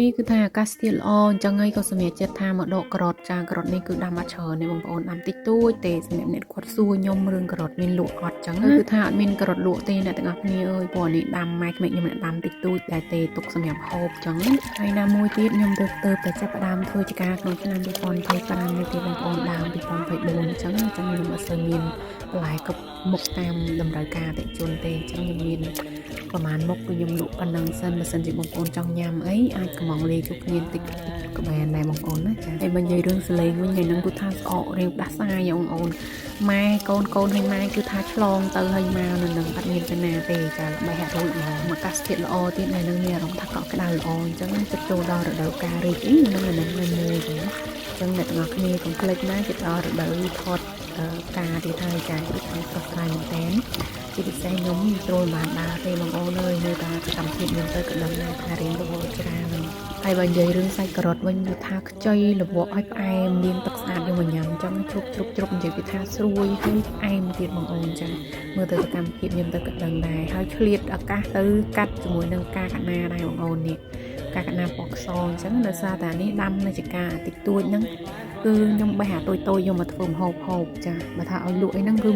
នេះគឺថាអាកាសធាតុល្អអញ្ចឹងហើយក៏សម្រាប់ចិត្តថាមកដកក្រតចាក្រតនេះគឺដាំអត់ច្រើនទេបងប្អូនដាំតិចតួចទេសម្រាប់អ្នកគាត់សួរខ្ញុំរឿងក្រតមានលក់អត់អញ្ចឹងគឺថាអត់មានក្រតលក់ទេអ្នកទាំងអស់គ្នាអើយព្រោះនេះដាំម៉ែក្មេកខ្ញុំអ្នកដាំតិចតួចតែទេទុកសម្រាប់ហូបអញ្ចឹងហើយណាមួយទៀតខ្ញុំទៅតែចាប់ផ្ដើមធ្វើចការក្នុងឆ្នាំ2025នេះទេបងប្អូនដើម2024អញ្ចឹងខ្ញុំអត់សូវមានបន្លែគ្រប់មុខតាមតម្រូវការតិជនទេអញ្ចឹងខ្ញុំមានប្រហែលមុខគឺខ្ញុំលក់ប៉ុណ្ណឹងសិនបើសិនជាបងប្អូនចង់ញ៉ាំអីអាចកំងលេខជួយគ្នាតិចក៏បានដែរបងប្អូនណាចាហើយបើនិយាយរឿងសលេងវិញថ្ងៃហ្នឹងគឺថាស្អករៀងដាស់សាយបងប្អូនម៉ែកូនហើយម៉ែគឺថាឆ្លងទៅហើយមកនៅនឹងអត់មានទៅណាទេចាបែរហាក់រួចហ្មងមកកាសធាតុល្អទៀតថ្ងៃហ្នឹងមានអារម្មណ៍ថាកក់ក្ដៅល្អអញ្ចឹងចិត្តចូលដល់រដូវកាលរីកអីហ្នឹងមួយចឹងអញ្ចឹងអ្នកទាំងអស់គ្នាកុំភ្លេចណាចិត្តដល់រដូវថតការទៀតហើយចាដូចតែស្រស់ស្រាយមែនតើជាពិសេសខ្ញុំចូលបានដើរទេបងប្អូនអើយនៅតែកម្មវិធីខ្ញុំទៅក៏ដឹងដែរថារៀនរវល់ច្រើនហើយបើនិយាយរឿងសាច់ការ៉ុតវិញគឺថាខ្ចីលវក់ឲ្យផ្អែមលាងទឹកស្អាតយកមកញ៉ាំអញ្ចឹងជ្រុបនិយាយពីថាស្រួយហើយផ្អែមទៀតបងប្អូនអញ្ចឹងមើលទៅកម្មវិធីខ្ញុំទៅក៏ដឹងដែរហើយឆ្លៀតឱកាសទៅកាត់ជាមួយនឹងការកណាដែរបងប្អូននេះការកណាពណ៌ខ្សអញ្ចឹងដោយសារតែនេះដាំនៅចការតិចតួចហ្នឹងគឺខ្ញុំបេះអាតូចយកមកធ្វើម្ហូបចាបើថាឲ្យលក់អីហ្នឹងគឺ